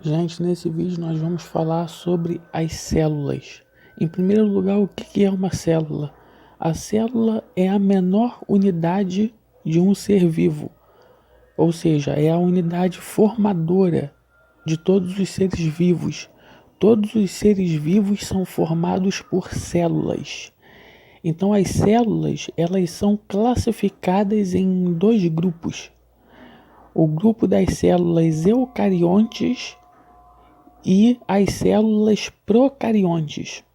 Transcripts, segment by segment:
Gente, nesse vídeo nós vamos falar sobre as células. Em primeiro lugar, o que é uma célula? A célula é a menor unidade de um ser vivo, ou seja, é a unidade formadora de todos os seres vivos. Todos os seres vivos são formados por células. Então, as células, elas são classificadas em dois grupos. O grupo das células eucariontes e as células procariontes.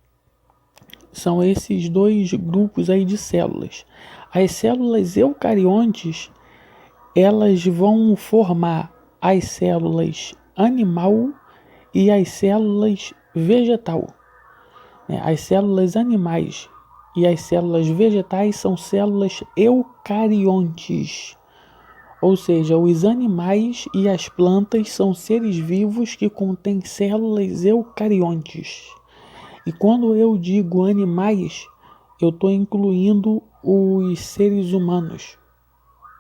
São esses dois grupos aí de células. As células eucariontes, elas vão formar as células animal e as células vegetal. As células animais e as células vegetais são células eucariontes. Ou seja, os animais e as plantas são seres vivos que contêm células eucariontes. E quando eu digo animais, eu estou incluindo os seres humanos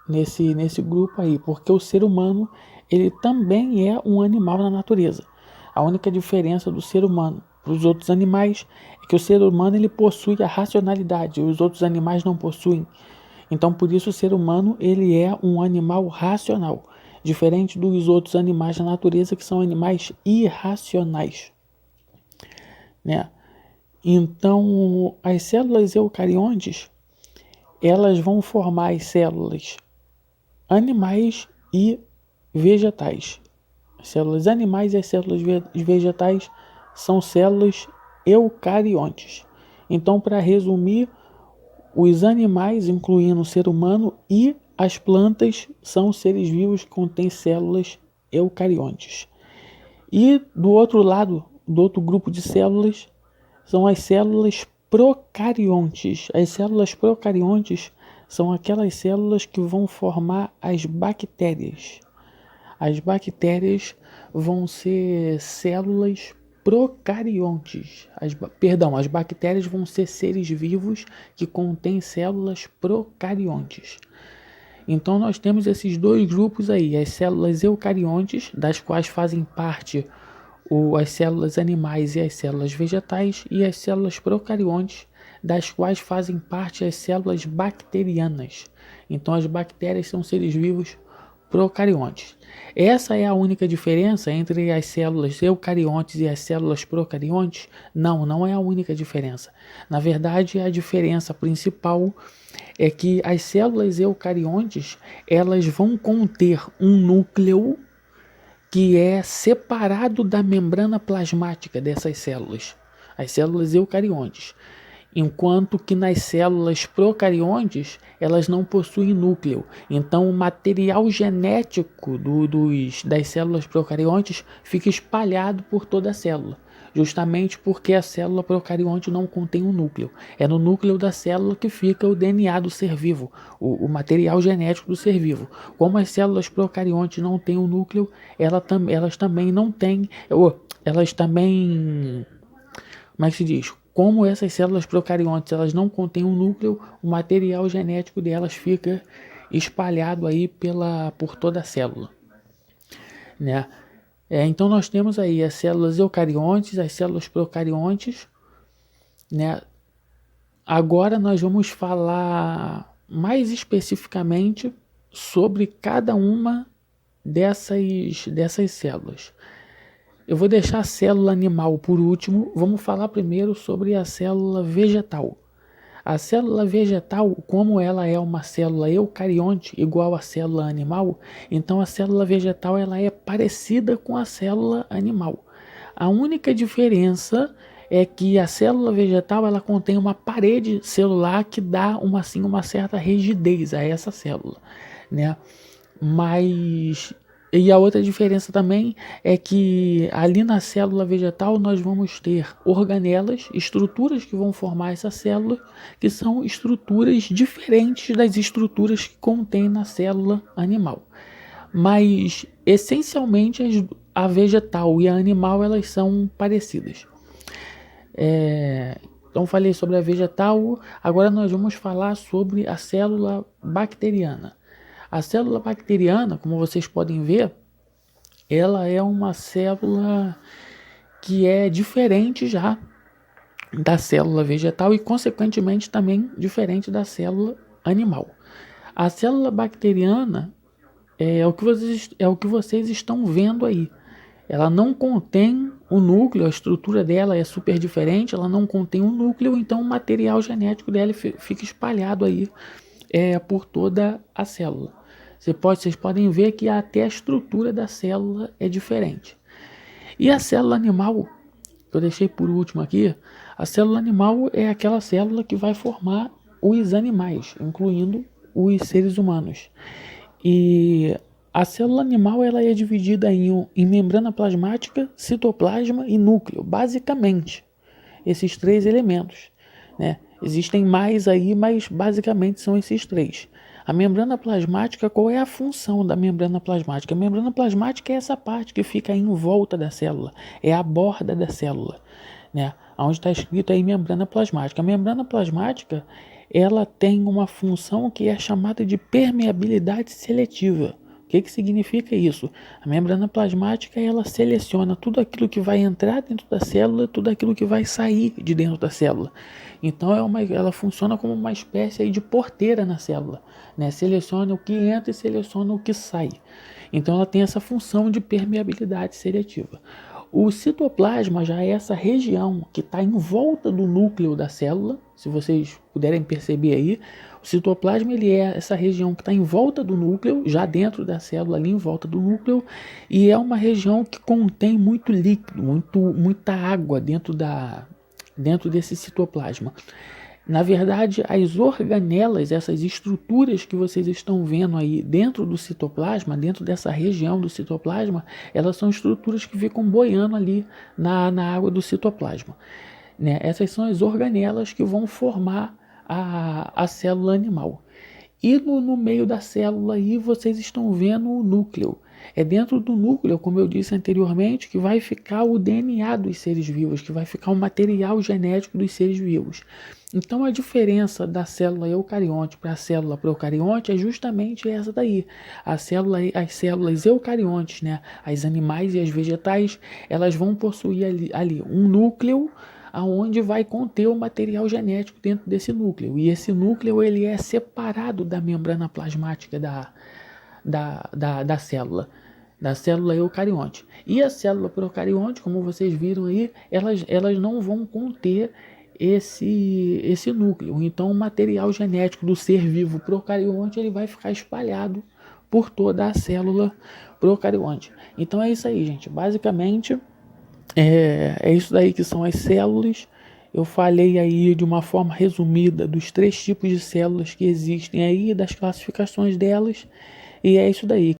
nesse grupo aí, porque o ser humano ele também é um animal na natureza. A única diferença do ser humano para os outros animais é que o ser humano ele possui a racionalidade, e os outros animais não possuem. Então, por isso, o ser humano ele é um animal racional, diferente dos outros animais da natureza que são animais irracionais, né? Então, as células eucariontes, elas vão formar as células animais e vegetais. As células animais e as células vegetais são células eucariontes. Então, para resumir, os animais, incluindo o ser humano, e as plantas são seres vivos que contêm células eucariontes. E do outro lado, do outro grupo de células, são as células procariontes. As células procariontes são aquelas células que vão formar as bactérias. As bactérias vão ser células procariontes. As bactérias vão ser seres vivos que contêm células procariontes. Então nós temos esses dois grupos aí, as células eucariontes, das quais fazem parte as células animais e as células vegetais, e as células procariontes, das quais fazem parte as células bacterianas. Então as bactérias são seres vivos procariontes. Essa é a única diferença entre as células eucariontes e as células procariontes? Não, não é a única diferença. Na verdade, a diferença principal é que as células eucariontes, elas vão conter um núcleo que é separado da membrana plasmática dessas células, as células eucariontes. Enquanto que nas células procariontes, elas não possuem núcleo. Então, o material genético das células procariontes fica espalhado por toda a célula, justamente porque a célula procarionte não contém um núcleo. É no núcleo da célula que fica o DNA do ser vivo, o material genético do ser vivo. Como as células procariontes não têm um núcleo, elas também não têm... Elas também... Como é que se diz? Como essas células procariontes elas não contêm um núcleo, o material genético delas fica espalhado aí por toda a célula, né? Então nós temos aí as células eucariontes, as células procariontes, né? Agora nós vamos falar mais especificamente sobre cada uma dessas células. Eu vou deixar a célula animal por último, vamos falar primeiro sobre a célula vegetal. A célula vegetal, como ela é uma célula eucarionte igual à célula animal, então a célula vegetal ela é parecida com a célula animal. A única diferença é que a célula vegetal ela contém uma parede celular que dá uma certa rigidez a essa célula, né? Mas e a outra diferença também é que ali na célula vegetal nós vamos ter organelas, estruturas que vão formar essa célula, que são estruturas diferentes das estruturas que contém na célula animal. Mas essencialmente a vegetal e a animal elas são parecidas. Então falei sobre a vegetal, agora nós vamos falar sobre a célula bacteriana. A célula bacteriana, como vocês podem ver, ela é uma célula que é diferente já da célula vegetal e, consequentemente, também diferente da célula animal. A célula bacteriana é o que vocês estão vendo aí. Ela não contém o núcleo, a estrutura dela é super diferente, ela não contém o núcleo, então o material genético dela fica espalhado aí por toda a célula. Vocês podem ver que até a estrutura da célula é diferente. E a célula animal, que eu deixei por último aqui, a célula animal é aquela célula que vai formar os animais, incluindo os seres humanos. E a célula animal ela é dividida em membrana plasmática, citoplasma e núcleo, basicamente, esses três elementos, né? Existem mais aí, mas basicamente são esses três. A membrana plasmática, qual é a função da membrana plasmática? A membrana plasmática é essa parte que fica em volta da célula, é a borda da célula, né? Onde está escrito aí membrana plasmática. A membrana plasmática, ela tem uma função que é chamada de permeabilidade seletiva. O que significa isso? A membrana plasmática ela seleciona tudo aquilo que vai entrar dentro da célula, tudo aquilo que vai sair de dentro da célula. Então ela funciona como uma espécie aí de porteira na célula, né? Seleciona o que entra e seleciona o que sai. Então ela tem essa função de permeabilidade seletiva. O citoplasma já é essa região que está em volta do núcleo da célula. Se vocês puderem perceber aí, o citoplasma ele é essa região que está em volta do núcleo, já dentro da célula, ali em volta do núcleo, e é uma região que contém muito líquido, muita água dentro desse citoplasma. Na verdade, as organelas, essas estruturas que vocês estão vendo aí dentro do citoplasma, dentro dessa região do citoplasma, elas são estruturas que ficam boiando ali na água do citoplasma, né? Essas são as organelas que vão formar a célula animal. E no meio da célula aí vocês estão vendo o núcleo. É dentro do núcleo, como eu disse anteriormente, que vai ficar o DNA dos seres vivos, que vai ficar o material genético dos seres vivos. Então a diferença da célula eucarionte para a célula procarionte é justamente essa daí. As células eucariontes, né, as animais e as vegetais, elas vão possuir ali um núcleo aonde vai conter o material genético dentro desse núcleo. E esse núcleo ele é separado da membrana plasmática da célula eucarionte. E a célula procarionte, como vocês viram aí, elas não vão conter esse núcleo. Então o material genético do ser vivo procarionte ele vai ficar espalhado por toda a célula procarionte. Então é isso aí, gente. Basicamente é isso daí que são as células. Eu falei aí de uma forma resumida dos três tipos de células que existem aí, das classificações delas, e é isso daí.